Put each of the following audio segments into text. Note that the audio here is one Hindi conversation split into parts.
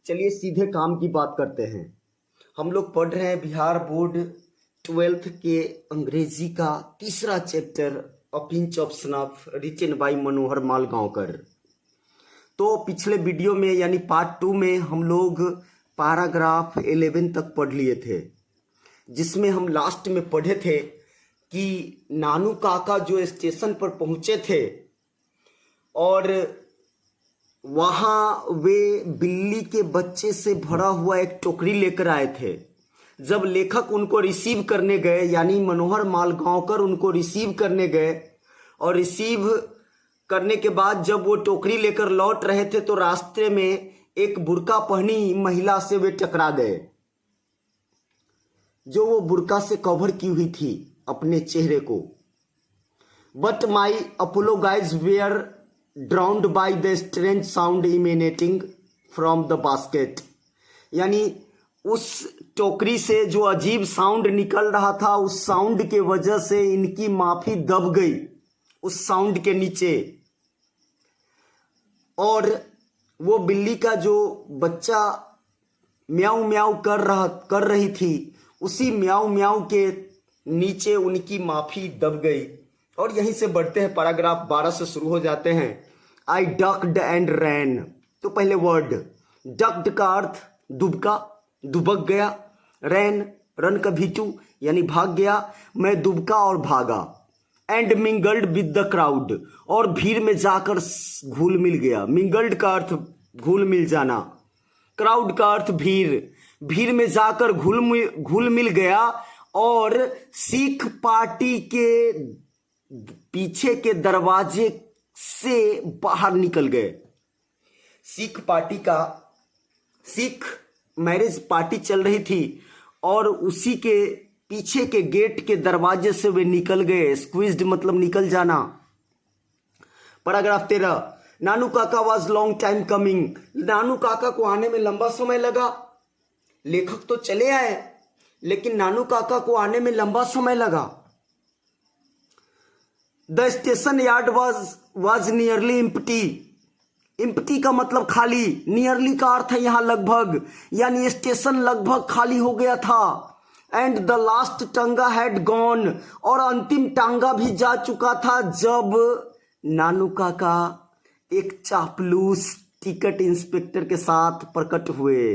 चलिए सीधे काम की बात करते हैं। हम लोग पढ़ रहे हैं बिहार बोर्ड 12th के अंग्रेजी का तीसरा chapter a pinch of snuff written by Manohar Malgaonkar. तो पिछले वीडियो में यानी पार्ट 2 में हम लोग पैराग्राफ 11 तक पढ़ लिए थे, जिसमें हम लास्ट में पढ़े थे कि नानू काका जो स्टेशन पर पहुंचे थे और वहाँ वे बिल्ली के बच्चे से भरा हुआ एक टोकरी लेकर आए थे। जब लेखक उनको रिसीव करने गए, यानी मनोहर मालगांवकर उनको रिसीव करने गए, और रिसीव करने के बाद जब वो टोकरी लेकर लौट रहे थे तो रास्ते में एक बुर्का पहनी महिला से वे टकरा गए, जो वो बुर्का से कवर की हुई थी अपने चेहरे को। But my apologise were drowned by the strange sound emanating from the basket, यानी उस टोकरी से जो अजीब साउंड निकल रहा था, उस साउंड के वजह से इनकी माफी दब गई उस साउंड के नीचे। और वो बिल्ली का जो बच्चा म्याऊ म्याऊ कर रही थी, उसी म्याऊ म्याऊ के नीचे उनकी माफी दब गई। और यहीं से बढ़ते हैं, पैराग्राफ 12 से शुरू हो जाते हैं। आई डक्ड एंड रैन। तो पहले वर्ड डक्ड का अर्थ दुबका, दुबक गया। रैन, रन का भीटू यानी भाग गया। मैं दुबका और भागा। And mingled with the crowd, और भीड़ में जाकर घुल मिल गया। मिंगल्ड का अर्थ घुल मिल जाना, क्राउड का अर्थ भीड़। भीड़ में जाकर घुल मिल गया और सिख पार्टी के पीछे के दरवाजे से बाहर निकल गए। सिख पार्टी का, सिख मैरिज पार्टी चल रही थी और उसी के पीछे के गेट के दरवाजे से वे निकल गए। स्क्वीज्ड मतलब निकल जाना। पैराग्राफ 13, नानू काका वाज लॉन्ग टाइम कमिंग। नानू काका को आने में लंबा समय लगा। लेखक तो चले आए, लेकिन नानू काका को आने में लंबा समय लगा। The station yard was nearly empty. Empty का मतलब खाली, नियरली का अर्थ है यहां लगभग, यानी स्टेशन लगभग खाली हो गया था। एंड द लास्ट टांगा हैड गॉन, और अंतिम टांगा भी जा चुका था जब नानू काका एक चापलूस टिकट इंस्पेक्टर के साथ प्रकट हुए,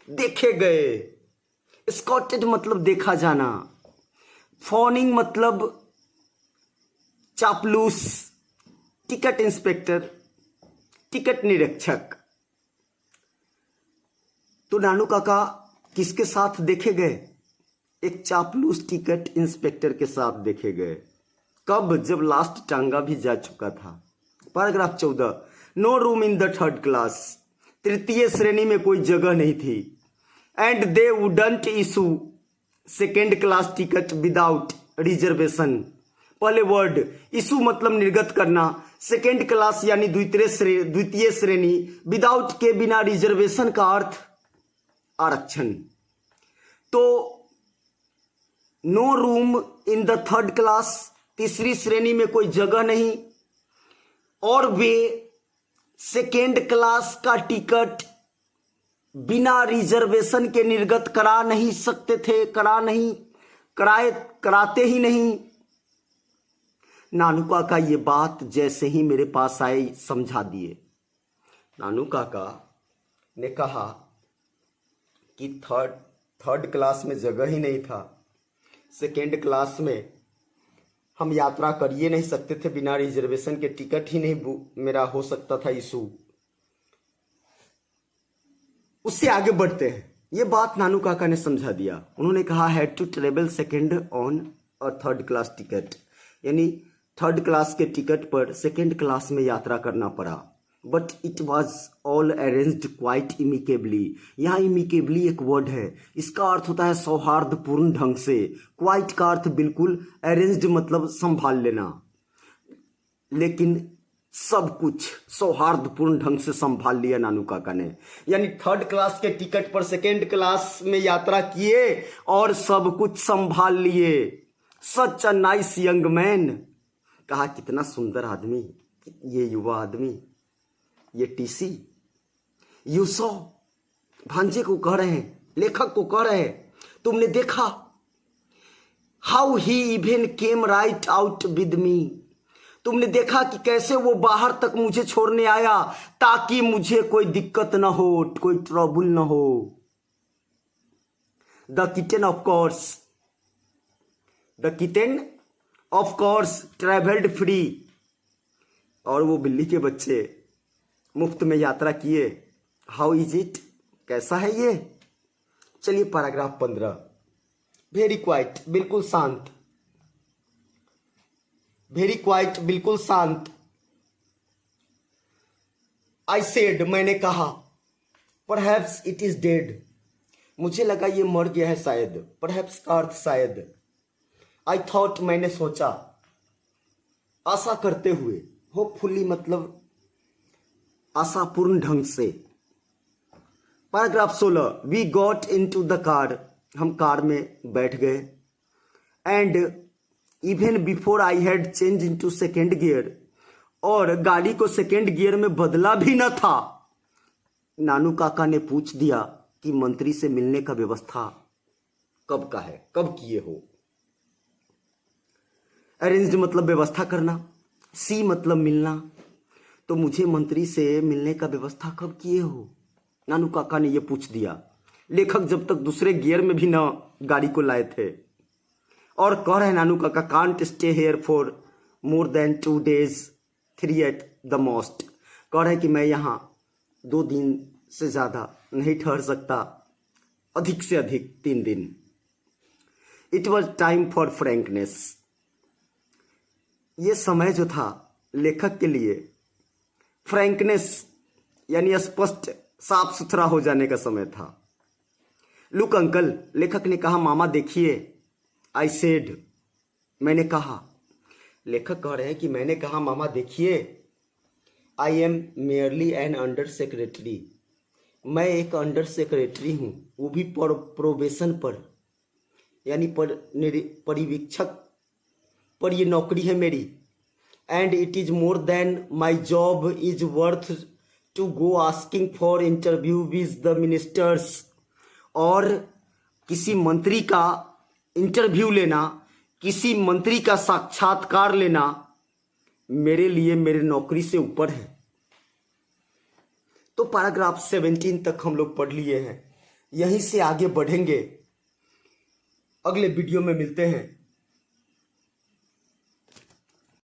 देखे गए। स्कॉटेड मतलब देखा जाना। फॉनिंग मतलब चापलूस, टिकट इंस्पेक्टर टिकट निरीक्षक। तो नानू काका किसके साथ देखे गए? एक चापलूस टिकट इंस्पेक्टर के साथ देखे गए। कब? जब लास्ट टांगा भी जा चुका था। Paragraph 14, no room in the third class. तृतीय श्रेणी में कोई जगह नहीं थी। And they wouldn't issue second class ticket without reservation. पहले वर्ड इशू मतलब निर्गत करना, सेकेंड क्लास यानी द्वितीय श्रेणी, विदाउट के बिना, रिजर्वेशन का अर्थ आरक्षण। तो no room in the third class, तीसरी श्रेणी में कोई जगह नहीं, और वे सेकेंड क्लास का टिकट बिना रिजर्वेशन के निर्गत करा नहीं सकते थे, कराते ही नहीं। नानू काका ये बात जैसे ही मेरे पास आई समझा दिए। नानू काका ने कहा कि थर्ड क्लास में जगह ही नहीं था, सेकेंड क्लास में हम यात्रा कर ही नहीं सकते थे, बिना रिजर्वेशन के टिकट ही नहीं मेरा हो सकता था इशू। उससे आगे बढ़ते हैं। ये बात नानू काका ने समझा दिया। उन्होंने कहा had to travel second on a third class ticket, यानी थर्ड क्लास के टिकट पर सेकेंड क्लास में यात्रा करना पड़ा। But it was all arranged quite amicably. यहाँ इमिकेबली एक वर्ड है, इसका अर्थ होता है सौहार्दपूर्ण ढंग से। क्वाइट का अर्थ बिल्कुल, अरेंज्ड मतलब संभाल लेना, लेकिन सब कुछ सौहार्दपूर्ण ढंग से संभाल लिया नानू काका ने। यानी थर्ड क्लास के टिकट पर सेकेंड क्लास में यात्रा किए और सब कुछ संभाल लिए। सच अ नाइस यंग मैन। कहा कितना सुंदर आदमी, ये युवा आदमी, ये टीसी, यू सॉ, भांजे को कह रहे हैं, लेखक को कह रहे हैं, तुमने देखा how he even came right out with me, तुमने देखा कि कैसे वो बाहर तक मुझे छोड़ने आया ताकि मुझे कोई दिक्कत ना हो, कोई ट्रबल ना हो। The kitten of course travelled free, और वो बिल्ली के बच्चे मुफ्त में यात्रा किए। हाउ इज इट, कैसा है ये। चलिए पैराग्राफ 15, वेरी क्वाइट, बिल्कुल शांत, वेरी क्वाइट, बिल्कुल शांत। आई सेड, मैंने कहा, परहैप्स इट इज डेड, मुझे लगा ये मर गया है शायद, परहैप्स का अर्थ शायद। आई थॉट, मैंने सोचा, आशा करते हुए, होपफुली मतलब आशापूर्ण ढंग से। Paragraph 16, we got into the car, हम कार में बैठ गए। And even before I had change into second gear, और गाड़ी को सेकेंड गियर में बदला भी न था, नानू काका ने पूछ दिया कि मंत्री से मिलने का व्यवस्था कब का है, कब किए हो। अरेंज्ड मतलब व्यवस्था करना, सी मतलब मिलना, तो मुझे मंत्री से मिलने का व्यवस्था कब किए हो, नानू काका ने यह पूछ दिया। लेखक जब तक दूसरे गियर में भी न गाड़ी को लाए थे, और कह रहे नानू काका, can't stay here for more than 2 days, 3 at the most, कह रहे कि मैं यहाँ 2 दिन से ज्यादा नहीं ठहर सकता, अधिक से अधिक 3 दिन। It was time for frankness, ये समय जो था लेखक के लिए फ्रैंकनेस यानी स्पष्ट साफ सुथरा हो जाने का समय था। लुक अंकल, लेखक ने कहा, मामा देखिए। आई सेड, मैंने कहा, लेखक कह रहे हैं कि मैंने कहा, मामा देखिए। I am merely N under secretary, मैं एक अंडर सेक्रेटरी हूँ, वो भी प्रोबेशन पर, यानी परिवीक्षक पर ये नौकरी है मेरी। And it is more than my job is worth to go asking for interview with the ministers, और किसी मंत्री का इंटरव्यू लेना, किसी मंत्री का साक्षात्कार लेना मेरे लिए मेरे नौकरी से ऊपर है। तो पैराग्राफ 17 तक हम लोग पढ़ लिए हैं, यहीं से आगे बढ़ेंगे। अगले वीडियो में मिलते हैं।